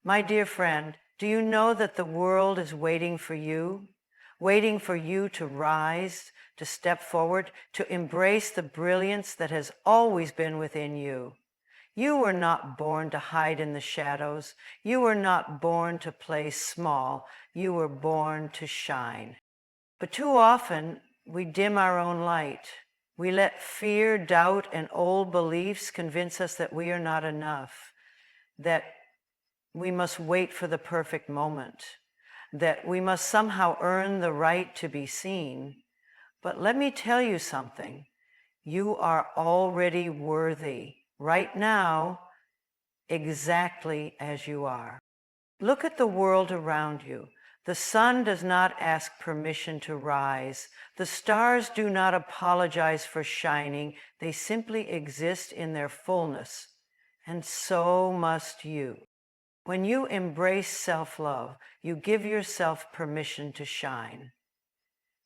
My dear friend, do you know that the world is waiting for you? Waiting for you to rise, to step forward, to embrace the brilliance that has always been within you. You were not born to hide in the shadows. You were not born to play small. You were born to shine. But too often, we dim our own light. We let fear, doubt, and old beliefs convince us that we are not enough, that we must wait for the perfect moment, that we must somehow earn the right to be seen. But let me tell you something. You are already worthy right now, exactly as you are. Look at the world around you. The sun does not ask permission to rise. The stars do not apologize for shining. They simply exist in their fullness. And so must you. When you embrace self-love, you give yourself permission to shine.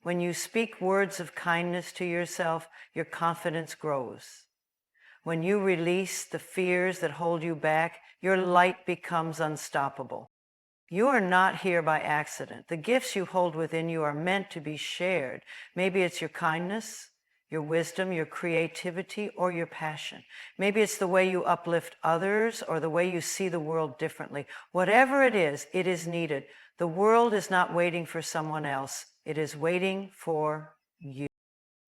When you speak words of kindness to yourself, your confidence grows. When you release the fears that hold you back, your light becomes unstoppable. You are not here by accident. The gifts you hold within you are meant to be shared. Maybe it's your kindness, your wisdom, your creativity, or your passion. Maybe it's the way you uplift others or the way you see the world differently. Whatever it is needed. The world is not waiting for someone else. It is waiting for you.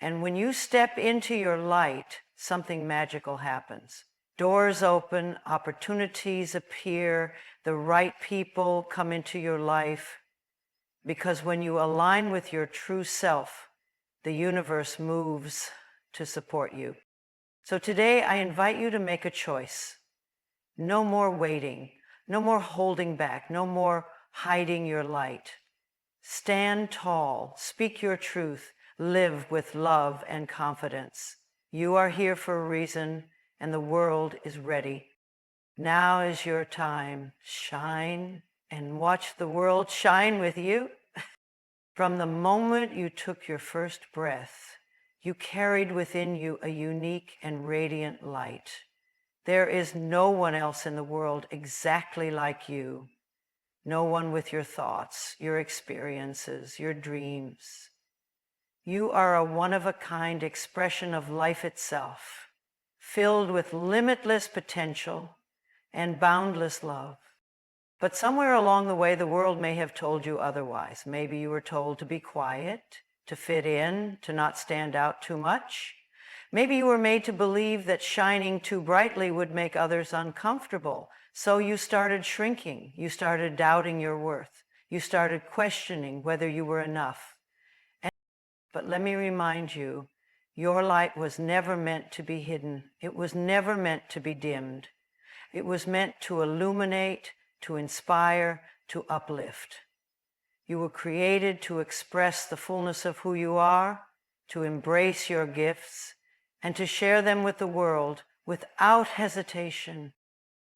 And when you step into your light, something magical happens. Doors open, opportunities appear, the right people come into your life. Because when you align with your true self, the universe moves to support you. So today I invite you to make a choice. No more waiting, no more holding back, no more hiding your light. Stand tall, speak your truth, live with love and confidence. You are here for a reason, and the world is ready. Now is your time. Shine and watch the world shine with you. From the moment you took your first breath, you carried within you a unique and radiant light. There is no one else in the world exactly like you. No one with your thoughts, your experiences, your dreams. You are a one-of-a-kind expression of life itself, filled with limitless potential and boundless love. But somewhere along the way, the world may have told you otherwise. Maybe you were told to be quiet, to fit in, to not stand out too much. Maybe you were made to believe that shining too brightly would make others uncomfortable. So you started shrinking. You started doubting your worth. You started questioning whether you were enough. But let me remind you, your light was never meant to be hidden. It was never meant to be dimmed. It was meant to illuminate, to inspire, to uplift. You were created to express the fullness of who you are, to embrace your gifts, and to share them with the world without hesitation.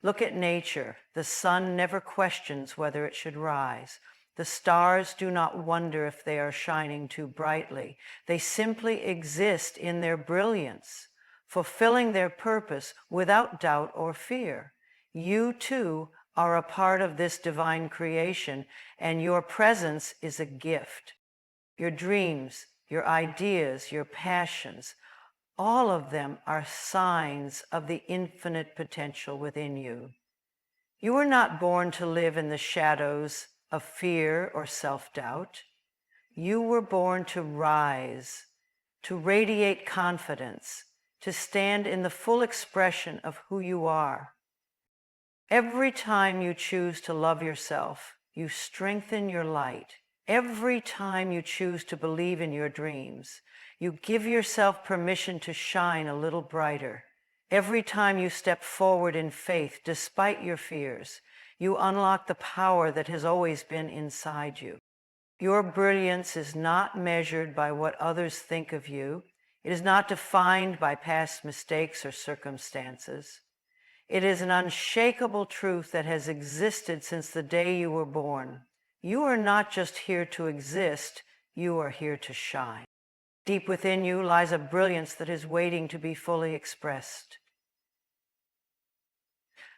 Look at nature. The sun never questions whether it should rise. The stars do not wonder if they are shining too brightly. They simply exist in their brilliance, fulfilling their purpose without doubt or fear. You too are a part of this divine creation, and your presence is a gift. Your dreams, your ideas, your passions, all of them are signs of the infinite potential within you. You were not born to live in the shadows of fear or self-doubt. You were born to rise, to radiate confidence, to stand in the full expression of who you are. Every time you choose to love yourself, you strengthen your light. Every time you choose to believe in your dreams, you give yourself permission to shine a little brighter. Every time you step forward in faith, despite your fears, you unlock the power that has always been inside you. Your brilliance is not measured by what others think of you. It is not defined by past mistakes or circumstances. It is an unshakable truth that has existed since the day you were born. You are not just here to exist, you are here to shine. Deep within you lies a brilliance that is waiting to be fully expressed.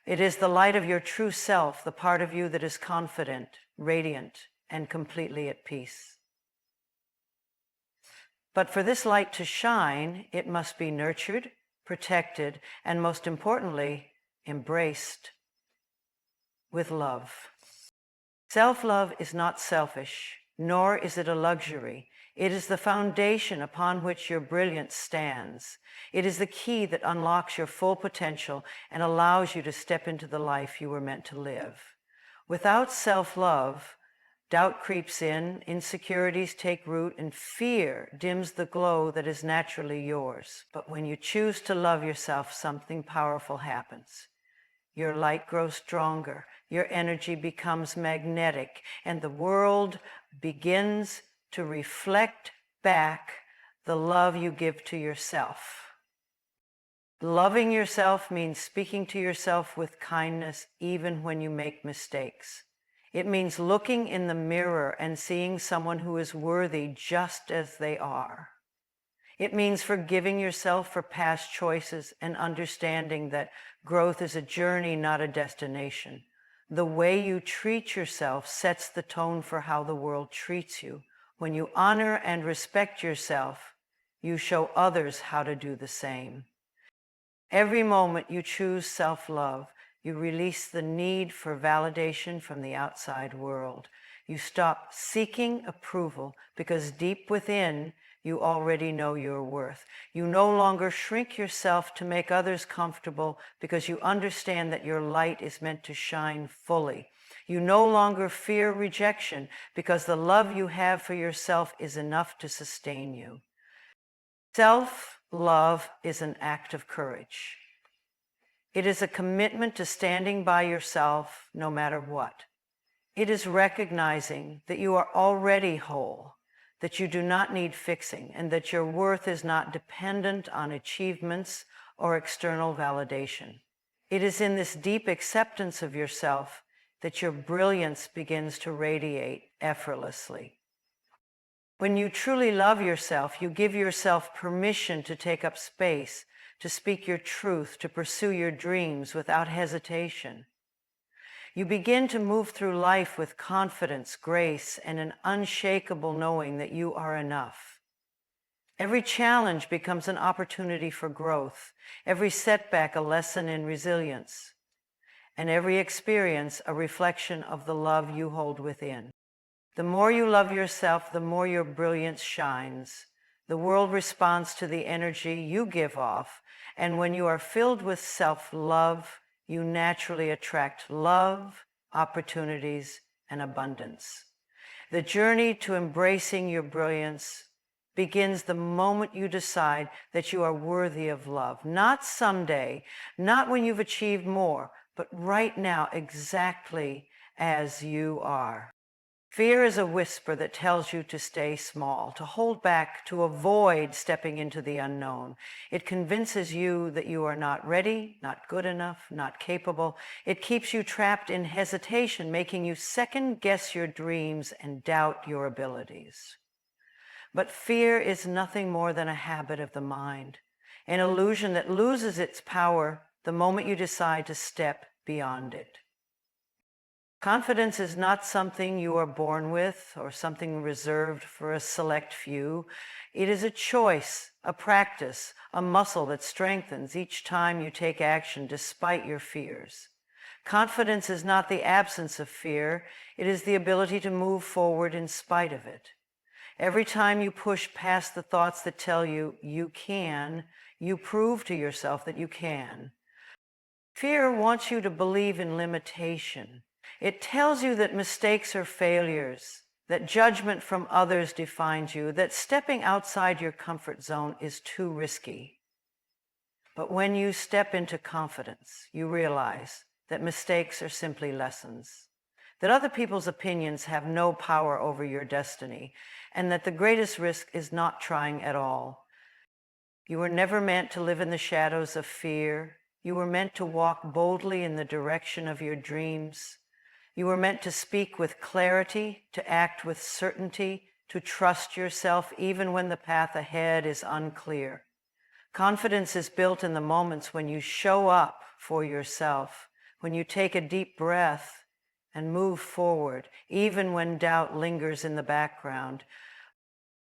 It is the light of your true self, the part of you that is confident, radiant, and completely at peace. But for this light to shine, it must be nurtured, protected, and most importantly, embraced with love. Self-love is not selfish, nor is it a luxury. It is the foundation upon which your brilliance stands. It is the key that unlocks your full potential and allows you to step into the life you were meant to live. Without self-love, doubt creeps in, insecurities take root, and fear dims the glow that is naturally yours. But when you choose to love yourself, something powerful happens. Your light grows stronger, your energy becomes magnetic, and the world begins to reflect back the love you give to yourself. Loving yourself means speaking to yourself with kindness even when you make mistakes. It means looking in the mirror and seeing someone who is worthy just as they are. It means forgiving yourself for past choices and understanding that growth is a journey, not a destination. The way you treat yourself sets the tone for how the world treats you. When you honor and respect yourself, you show others how to do the same. Every moment you choose self-love, you release the need for validation from the outside world. You stop seeking approval because deep within, you already know your worth. You no longer shrink yourself to make others comfortable because you understand that your light is meant to shine fully. You no longer fear rejection because the love you have for yourself is enough to sustain you. Self-love is an act of courage. It is a commitment to standing by yourself no matter what. It is recognizing that you are already whole, that you do not need fixing, and that your worth is not dependent on achievements or external validation. It is in this deep acceptance of yourself that your brilliance begins to radiate effortlessly. When you truly love yourself, you give yourself permission to take up space, to speak your truth, to pursue your dreams without hesitation. You begin to move through life with confidence, grace, and an unshakable knowing that you are enough. Every challenge becomes an opportunity for growth, every setback a lesson in resilience, and every experience a reflection of the love you hold within. The more you love yourself, the more your brilliance shines. The world responds to the energy you give off, and when you are filled with self-love, you naturally attract love, opportunities, and abundance. The journey to embracing your brilliance begins the moment you decide that you are worthy of love. Not someday, not when you've achieved more, but right now, exactly as you are. Fear is a whisper that tells you to stay small, to hold back, to avoid stepping into the unknown. It convinces you that you are not ready, not good enough, not capable. It keeps you trapped in hesitation, making you second-guess your dreams and doubt your abilities. But fear is nothing more than a habit of the mind, an illusion that loses its power the moment you decide to step beyond it. Confidence is not something you are born with or something reserved for a select few. It is a choice, a practice, a muscle that strengthens each time you take action despite your fears. Confidence is not the absence of fear. It is the ability to move forward in spite of it. Every time you push past the thoughts that tell you you can, you prove to yourself that you can. Fear wants you to believe in limitation. It tells you that mistakes are failures, that judgment from others defines you, that stepping outside your comfort zone is too risky. But when you step into confidence, you realize that mistakes are simply lessons, that other people's opinions have no power over your destiny, and that the greatest risk is not trying at all. You were never meant to live in the shadows of fear. You were meant to walk boldly in the direction of your dreams. You were meant to speak with clarity, to act with certainty, to trust yourself even when the path ahead is unclear. Confidence is built in the moments when you show up for yourself, when you take a deep breath and move forward, even when doubt lingers in the background.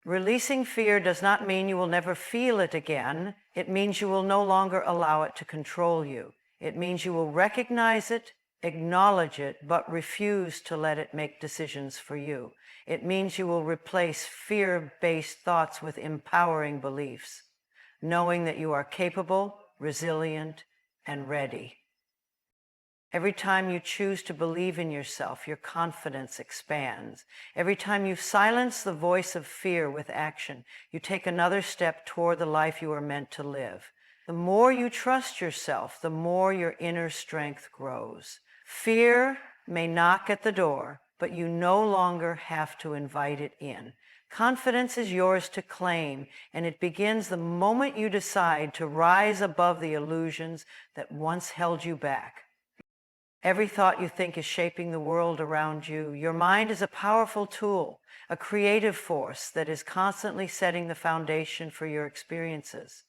Releasing fear does not mean you will never feel it again. It means you will no longer allow it to control you. It means you will recognize it, acknowledge it, but refuse to let it make decisions for you. It means you will replace fear-based thoughts with empowering beliefs, knowing that you are capable, resilient, and ready. Every time you choose to believe in yourself, your confidence expands. Every time you silence the voice of fear with action, you take another step toward the life you are meant to live. The more you trust yourself, the more your inner strength grows. Fear may knock at the door, but you no longer have to invite it in. Confidence is yours to claim, and it begins the moment you decide to rise above the illusions that once held you back. Every thought you think is shaping the world around you. Your mind is a powerful tool, a creative force that is constantly setting the foundation for your experiences.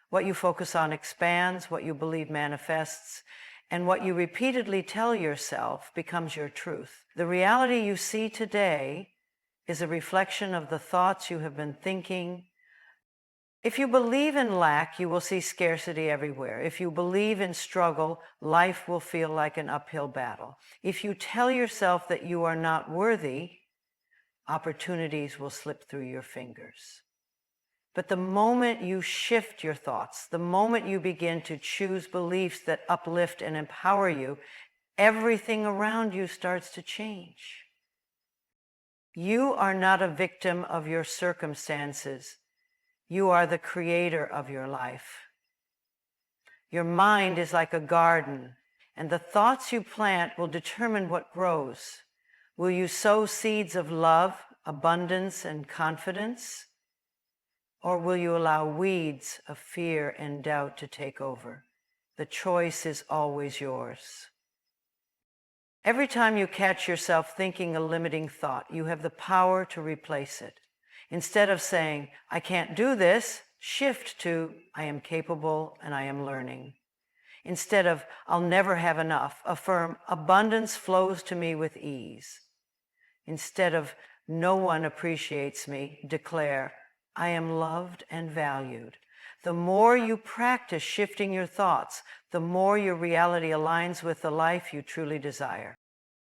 What you focus on expands, what you believe manifests, and what you repeatedly tell yourself becomes your truth. The reality you see today is a reflection of the thoughts you have been thinking. If you believe in lack, you will see scarcity everywhere. If you believe in struggle, life will feel like an uphill battle. If you tell yourself that you are not worthy, opportunities will slip through your fingers. But the moment you shift your thoughts, the moment you begin to choose beliefs that uplift and empower you, everything around you starts to change. You are not a victim of your circumstances. You are the creator of your life. Your mind is like a garden, and the thoughts you plant will determine what grows. Will you sow seeds of love, abundance, and confidence? Or will you allow weeds of fear and doubt to take over? The choice is always yours. Every time you catch yourself thinking a limiting thought, you have the power to replace it. Instead of saying, I can't do this, shift to, I am capable and I am learning. Instead of, I'll never have enough, affirm, abundance flows to me with ease. Instead of, no one appreciates me, declare, I am loved and valued. The more you practice shifting your thoughts, the more your reality aligns with the life you truly desire.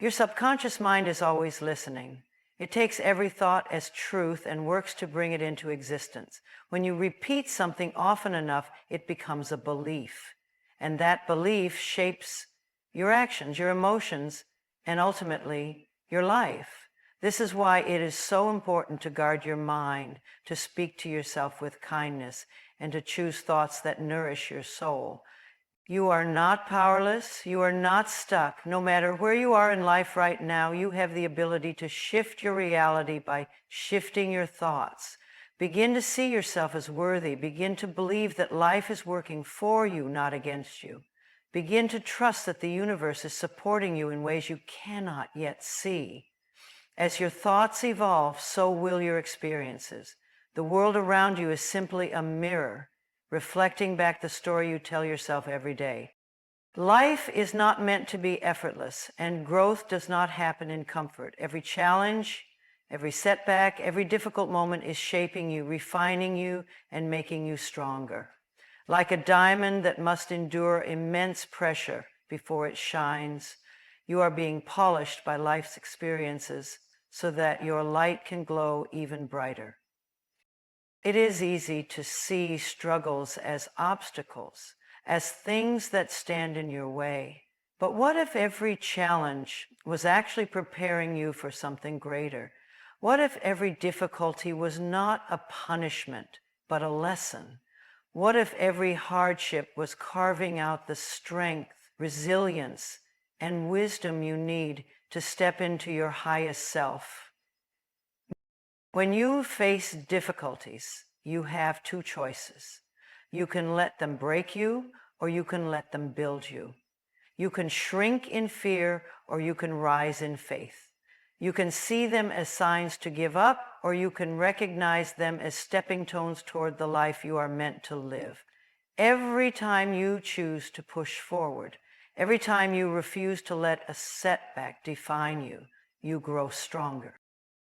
Your subconscious mind is always listening. It takes every thought as truth and works to bring it into existence. When you repeat something often enough, it becomes a belief. And that belief shapes your actions, your emotions, and ultimately your life. This is why it is so important to guard your mind, to speak to yourself with kindness, and to choose thoughts that nourish your soul. You are not powerless. You are not stuck. No matter where you are in life right now, you have the ability to shift your reality by shifting your thoughts. Begin to see yourself as worthy. Begin to believe that life is working for you, not against you. Begin to trust that the universe is supporting you in ways you cannot yet see. As your thoughts evolve, so will your experiences. The world around you is simply a mirror, reflecting back the story you tell yourself every day. Life is not meant to be effortless, and growth does not happen in comfort. Every challenge, every setback, every difficult moment is shaping you, refining you, and making you stronger. Like a diamond that must endure immense pressure before it shines, you are being polished by life's experiences so that your light can glow even brighter. It is easy to see struggles as obstacles, as things that stand in your way. But what if every challenge was actually preparing you for something greater? What if every difficulty was not a punishment, but a lesson? What if every hardship was carving out the strength, resilience, and wisdom you need to step into your highest self? When you face difficulties, you have two choices. You can let them break you, or you can let them build you. You can shrink in fear, or you can rise in faith. You can see them as signs to give up, or you can recognize them as stepping stones toward the life you are meant to live. Every time you choose to push forward, Every time you refuse to let a setback define you, you grow stronger.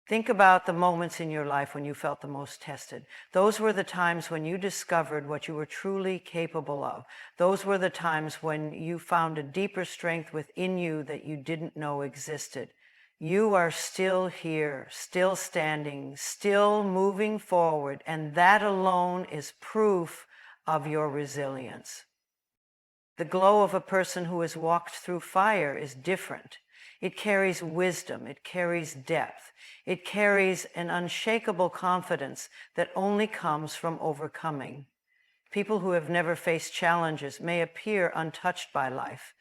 Think about the moments in your life when you felt the most tested. Those were the times when you discovered what you were truly capable of. Those were the times when you found a deeper strength within you that you didn't know existed. You are still here, still standing, still moving forward, and that alone is proof of your resilience. The glow of a person who has walked through fire is different. It carries wisdom, it carries depth, it carries an unshakable confidence that only comes from overcoming. People who have never faced challenges may appear untouched by life,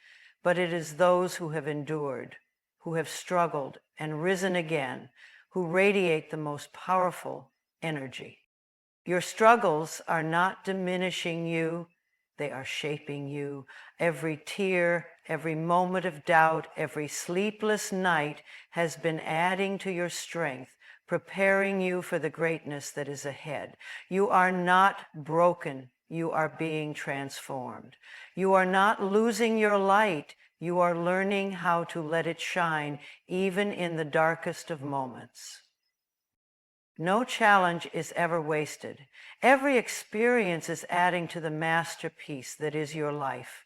but it is those who have endured, who have struggled and risen again, who radiate the most powerful energy. Your struggles are not diminishing you, they are shaping you. Every tear, every moment of doubt, every sleepless night has been adding to your strength, preparing you for the greatness that is ahead. You are not broken, you are being transformed. You are not losing your light, you are learning how to let it shine even in the darkest of moments. No challenge is ever wasted. Every experience is adding to the masterpiece that is your life.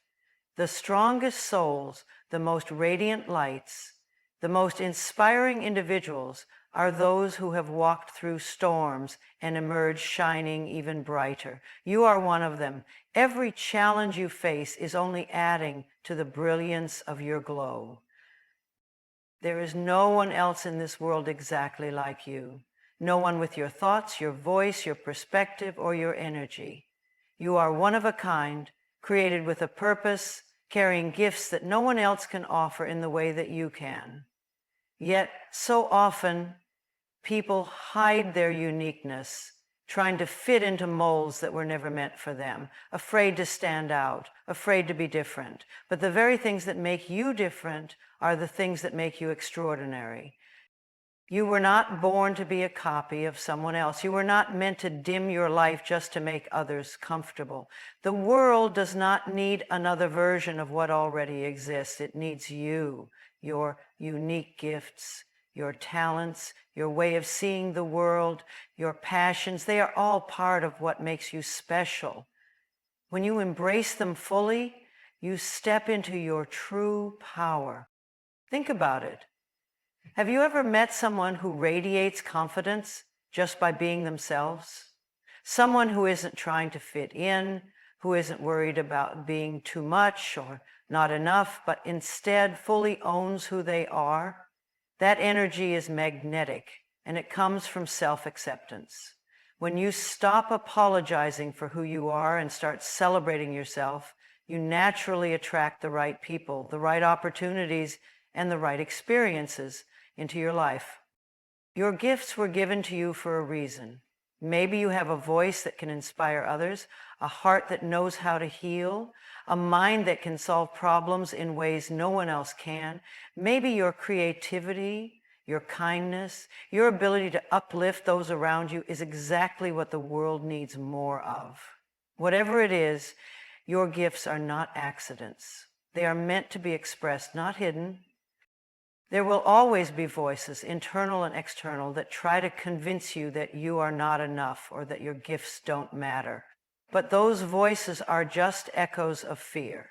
The strongest souls, the most radiant lights, the most inspiring individuals are those who have walked through storms and emerged shining even brighter. You are one of them. Every challenge you face is only adding to the brilliance of your glow. There is no one else in this world exactly like you. No one with your thoughts, your voice, your perspective, or your energy. You are one of a kind, created with a purpose, carrying gifts that no one else can offer in the way that you can. Yet, so often, people hide their uniqueness, trying to fit into molds that were never meant for them, afraid to stand out, afraid to be different. But the very things that make you different are the things that make you extraordinary. You were not born to be a copy of someone else. You were not meant to dim your life just to make others comfortable. The world does not need another version of what already exists. It needs you, your unique gifts, your talents, your way of seeing the world, your passions. They are all part of what makes you special. When you embrace them fully, you step into your true power. Think about it. Have you ever met someone who radiates confidence just by being themselves? Someone who isn't trying to fit in, who isn't worried about being too much or not enough, but instead fully owns who they are? That energy is magnetic, and it comes from self-acceptance. When you stop apologizing for who you are and start celebrating yourself, you naturally attract the right people, the right opportunities, and the right experiences into your life. Your gifts were given to you for a reason. Maybe you have a voice that can inspire others, a heart that knows how to heal, a mind that can solve problems in ways no one else can. Maybe your creativity, your kindness, your ability to uplift those around you is exactly what the world needs more of. Whatever it is, your gifts are not accidents. They are meant to be expressed, not hidden. There will always be voices, internal and external, that try to convince you that you are not enough or that your gifts don't matter. But those voices are just echoes of fear.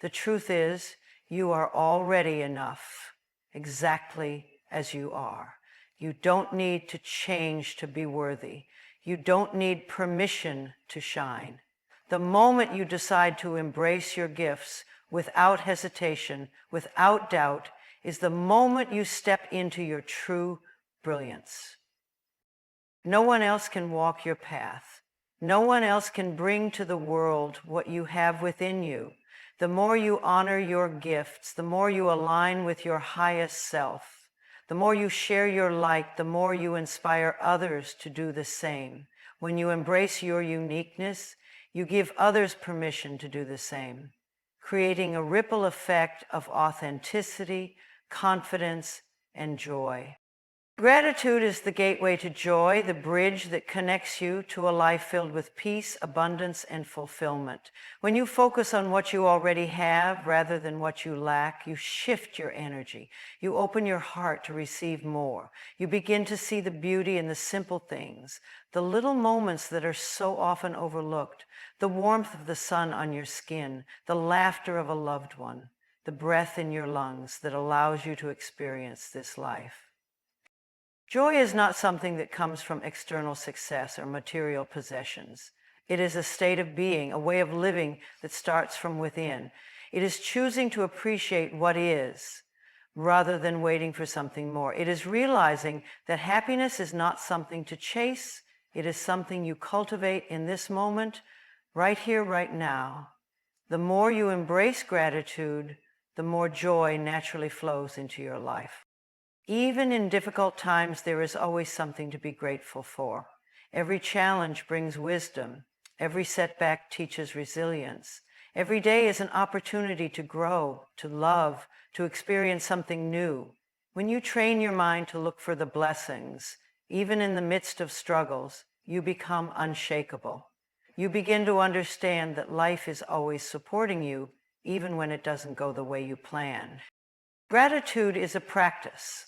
The truth is, you are already enough, exactly as you are. You don't need to change to be worthy. You don't need permission to shine. The moment you decide to embrace your gifts without hesitation, without doubt, is the moment you step into your true brilliance. No one else can walk your path. No one else can bring to the world what you have within you. The more you honor your gifts, the more you align with your highest self. The more you share your light, the more you inspire others to do the same. When you embrace your uniqueness, you give others permission to do the same, creating a ripple effect of authenticity, confidence, and joy. Gratitude is the gateway to joy, the bridge that connects you to a life filled with peace, abundance, and fulfillment. When you focus on what you already have rather than what you lack, you shift your energy. You open your heart to receive more. You begin to see the beauty in the simple things, the little moments that are so often overlooked, the warmth of the sun on your skin, the laughter of a loved one, the breath in your lungs that allows you to experience this life. Joy is not something that comes from external success or material possessions. It is a state of being, a way of living that starts from within. It is choosing to appreciate what is rather than waiting for something more. It is realizing that happiness is not something to chase. It is something you cultivate in this moment, right here, right now. The more you embrace gratitude, the more joy naturally flows into your life. Even in difficult times, there is always something to be grateful for. Every challenge brings wisdom. Every setback teaches resilience. Every day is an opportunity to grow, to love, to experience something new. When you train your mind to look for the blessings, even in the midst of struggles, you become unshakable. You begin to understand that life is always supporting you, even when it doesn't go the way you plan. Gratitude is a practice.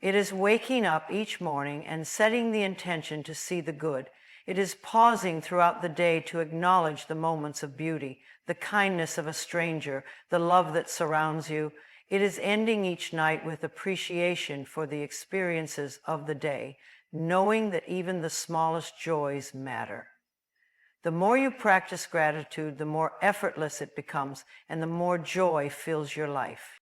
It is waking up each morning and setting the intention to see the good. It is pausing throughout the day to acknowledge the moments of beauty, the kindness of a stranger, the love that surrounds you. It is ending each night with appreciation for the experiences of the day, knowing that even the smallest joys matter. The more you practice gratitude, the more effortless it becomes, and the more joy fills your life.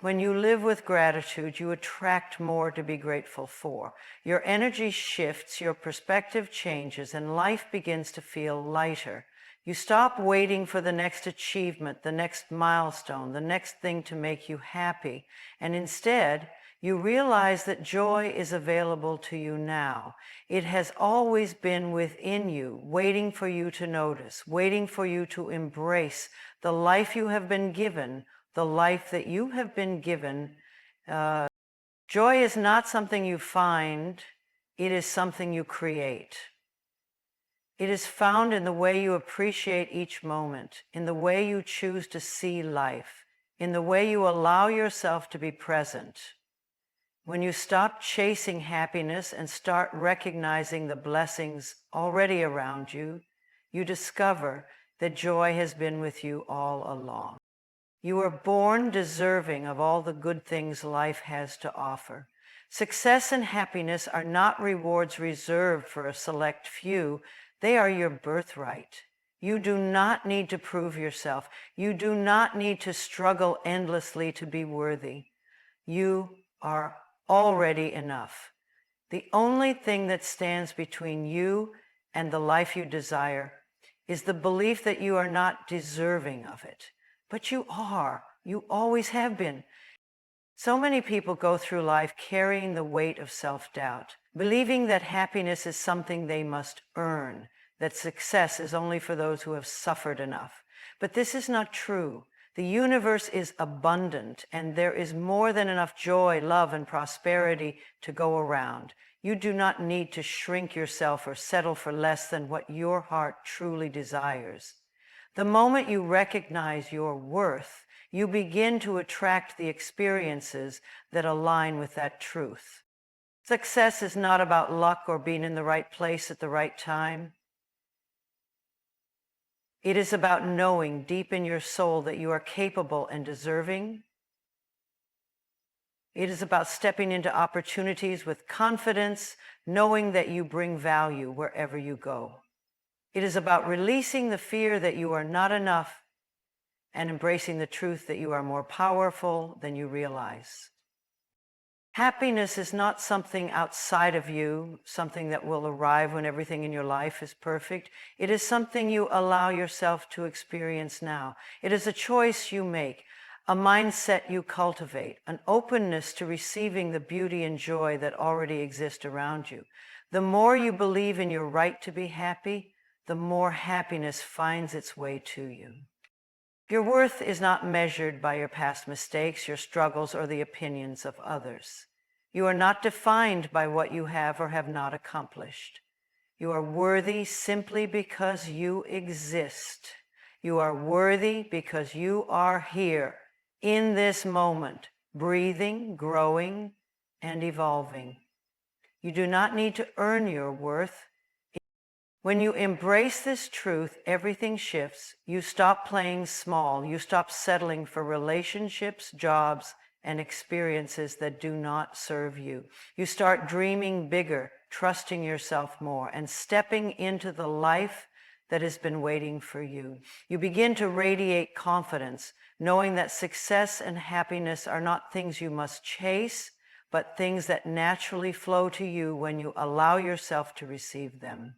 When you live with gratitude, you attract more to be grateful for. Your energy shifts, your perspective changes, and life begins to feel lighter. You stop waiting for the next achievement, the next milestone, the next thing to make you happy, and instead, you realize that joy is available to you now. It has always been within you, waiting for you to notice, waiting for you to embrace the life you have been given, the life that you have been given. Joy is not something you find, it is something you create. It is found in the way you appreciate each moment, in the way you choose to see life, in the way you allow yourself to be present. When you stop chasing happiness and start recognizing the blessings already around you, you discover that joy has been with you all along. You are born deserving of all the good things life has to offer. Success and happiness are not rewards reserved for a select few. They are your birthright. You do not need to prove yourself. You do not need to struggle endlessly to be worthy. You are already enough. The only thing that stands between you and the life you desire is the belief that you are not deserving of it. But you are. You always have been. So many people go through life carrying the weight of self-doubt, believing that happiness is something they must earn, that success is only for those who have suffered enough. But this is not true. The universe is abundant, and there is more than enough joy, love, and prosperity to go around. You do not need to shrink yourself or settle for less than what your heart truly desires. The moment you recognize your worth, you begin to attract the experiences that align with that truth. Success is not about luck or being in the right place at the right time. It is about knowing deep in your soul that you are capable and deserving. It is about stepping into opportunities with confidence, knowing that you bring value wherever you go. It is about releasing the fear that you are not enough and embracing the truth that you are more powerful than you realize. Happiness is not something outside of you, something that will arrive when everything in your life is perfect. It is something you allow yourself to experience now. It is a choice you make, a mindset you cultivate, an openness to receiving the beauty and joy that already exist around you. The more you believe in your right to be happy, the more happiness finds its way to you. Your worth is not measured by your past mistakes, your struggles, or the opinions of others. You are not defined by what you have or have not accomplished. You are worthy simply because you exist. You are worthy because you are here, in this moment, breathing, growing, and evolving. You do not need to earn your worth. When you embrace this truth, everything shifts. You stop playing small. You stop settling for relationships, jobs, and experiences that do not serve you. You start dreaming bigger, trusting yourself more, and stepping into the life that has been waiting for you. You begin to radiate confidence, knowing that success and happiness are not things you must chase, but things that naturally flow to you when you allow yourself to receive them.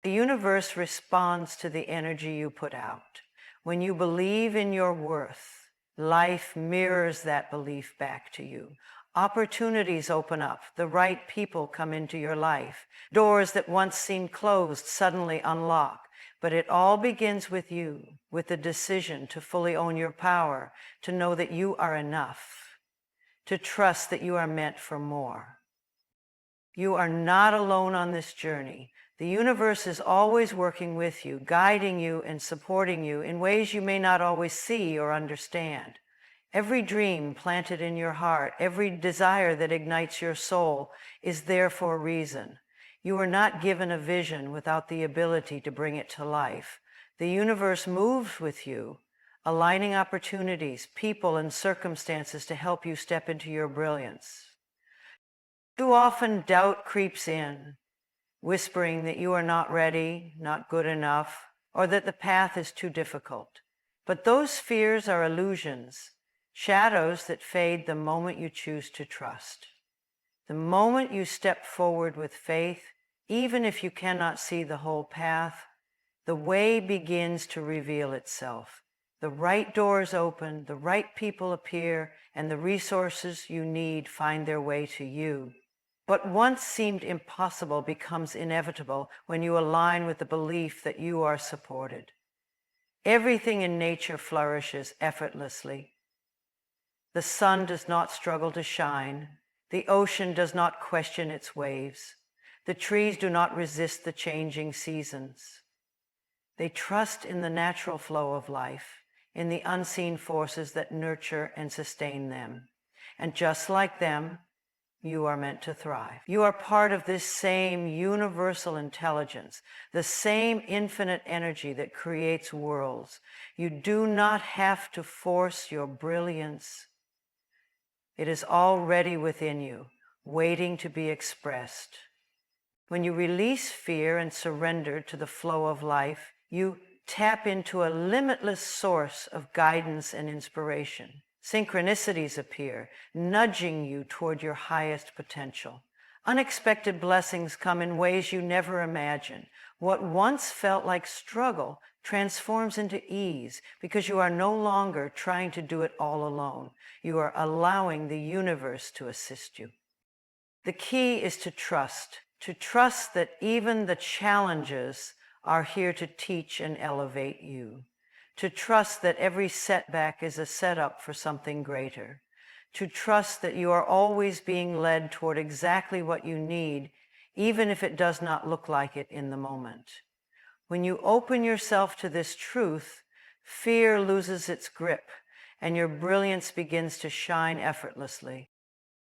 The universe responds to the energy you put out. When you believe in your worth, life mirrors that belief back to you. Opportunities open up. The right people come into your life. Doors that once seemed closed suddenly unlock. But it all begins with you, with the decision to fully own your power, to know that you are enough, to trust that you are meant for more. You are not alone on this journey. The universe is always working with you, guiding you and supporting you in ways you may not always see or understand. Every dream planted in your heart, every desire that ignites your soul is there for a reason. You are not given a vision without the ability to bring it to life. The universe moves with you, aligning opportunities, people, and circumstances to help you step into your brilliance. Too often doubt creeps in, whispering that you are not ready, not good enough, or that the path is too difficult. But those fears are illusions, shadows that fade the moment you choose to trust. The moment you step forward with faith, even if you cannot see the whole path, the way begins to reveal itself. The right doors open, the right people appear, and the resources you need find their way to you. What once seemed impossible becomes inevitable when you align with the belief that you are supported. Everything in nature flourishes effortlessly. The sun does not struggle to shine. The ocean does not question its waves. The trees do not resist the changing seasons. They trust in the natural flow of life, in the unseen forces that nurture and sustain them. And just like them, you are meant to thrive. You are part of this same universal intelligence, the same infinite energy that creates worlds. You do not have to force your brilliance. It is already within you, waiting to be expressed. When you release fear and surrender to the flow of life, you tap into a limitless source of guidance and inspiration. Synchronicities appear, nudging you toward your highest potential. Unexpected blessings come in ways you never imagined. What once felt like struggle transforms into ease because you are no longer trying to do it all alone. You are allowing the universe to assist you. The key is to trust that even the challenges are here to teach and elevate you. To trust that every setback is a setup for something greater. To trust that you are always being led toward exactly what you need, even if it does not look like it in the moment. When you open yourself to this truth, fear loses its grip, and your brilliance begins to shine effortlessly.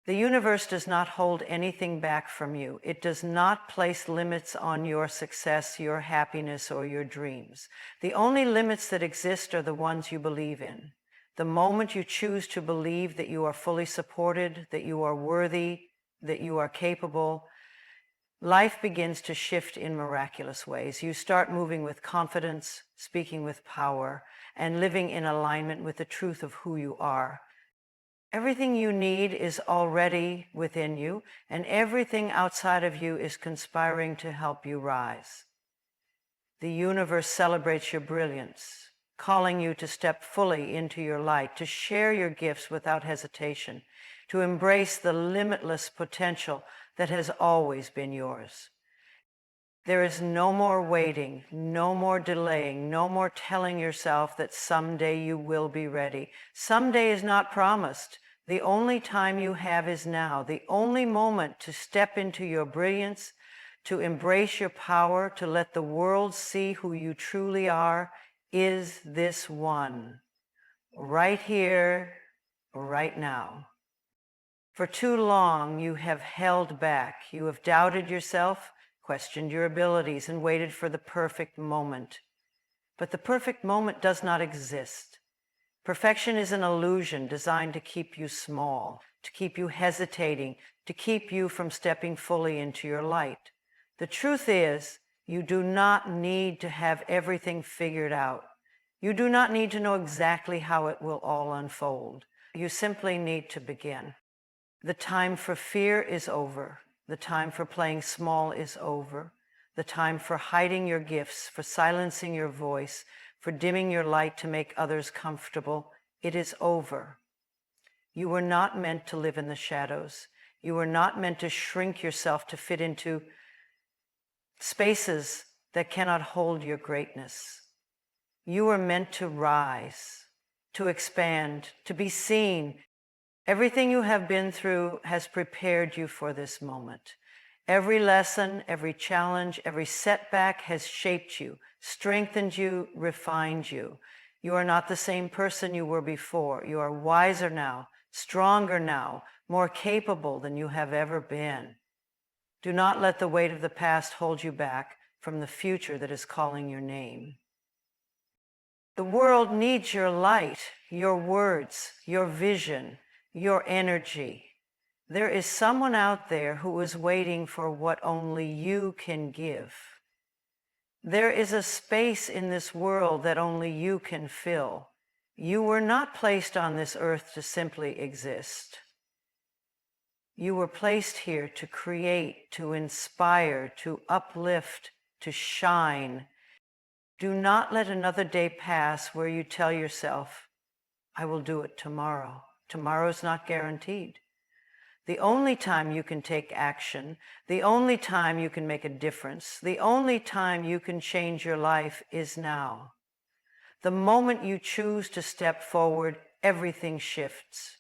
The universe does not hold anything back from you. It does not place limits on your success, your happiness, or your dreams. The only limits that exist are the ones you believe in. The moment you choose to believe that you are fully supported, that you are worthy, that you are capable, life begins to shift in miraculous ways. You start moving with confidence, speaking with power, and living in alignment with the truth of who you are. Everything you need is already within you, and everything outside of you is conspiring to help you rise. The universe celebrates your brilliance, calling you to step fully into your light, to share your gifts without hesitation, to embrace the limitless potential that has always been yours. There is no more waiting, no more delaying, no more telling yourself that someday you will be ready. Someday is not promised. The only time you have is now. The only moment to step into your brilliance, to embrace your power, to let the world see who you truly are, is this one. Right here, right now. For too long, you have held back. You have doubted yourself, questioned your abilities, and waited for the perfect moment. But the perfect moment does not exist. Perfection is an illusion designed to keep you small, to keep you hesitating, to keep you from stepping fully into your light. The truth is, you do not need to have everything figured out. You do not need to know exactly how it will all unfold. You simply need to begin. The time for fear is over. The time for playing small is over. The time for hiding your gifts, for silencing your voice, for dimming your light to make others comfortable, it is over. You were not meant to live in the shadows. You were not meant to shrink yourself to fit into spaces that cannot hold your greatness. You were meant to rise, to expand, to be seen. Everything you have been through has prepared you for this moment. Every lesson, every challenge, every setback has shaped you, strengthened you, refined you. You are not the same person you were before. You are wiser now, stronger now, more capable than you have ever been. Do not let the weight of the past hold you back from the future that is calling your name. The world needs your light, your words, your vision, your energy. There is someone out there who is waiting for what only you can give. There is a space in this world that only you can fill. You were not placed on this earth to simply exist. You were placed here to create, to inspire, to uplift, to shine. Do not let another day pass where you tell yourself, I will do it tomorrow. Tomorrow is not guaranteed. The only time you can take action, the only time you can make a difference, the only time you can change your life is now. The moment you choose to step forward, everything shifts.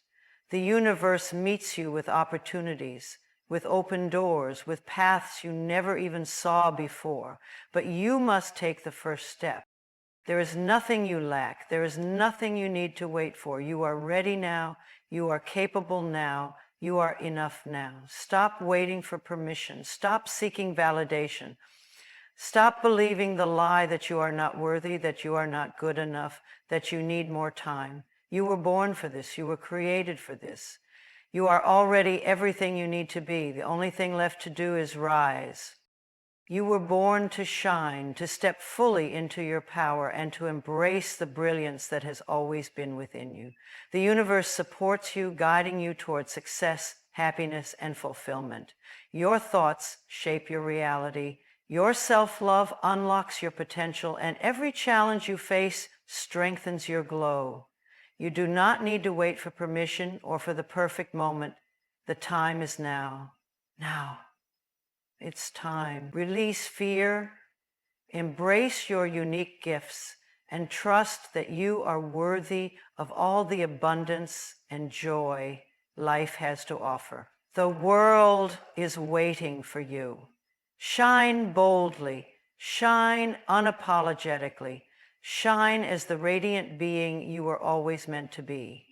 The universe meets you with opportunities, with open doors, with paths you never even saw before. But you must take the first step. There is nothing you lack. There is nothing you need to wait for. You are ready now. You are capable now. You are enough now. Stop waiting for permission. Stop seeking validation. Stop believing the lie that you are not worthy, that you are not good enough, that you need more time. You were born for this. You were created for this. You are already everything you need to be. The only thing left to do is rise. You were born to shine, to step fully into your power, and to embrace the brilliance that has always been within you. The universe supports you, guiding you toward success, happiness, and fulfillment. Your thoughts shape your reality. Your self-love unlocks your potential, and every challenge you face strengthens your glow. You do not need to wait for permission or for the perfect moment. The time is now. Now. It's time. Release fear, embrace your unique gifts, and trust that you are worthy of all the abundance and joy life has to offer. The world is waiting for you. Shine boldly, shine unapologetically, shine as the radiant being you were always meant to be.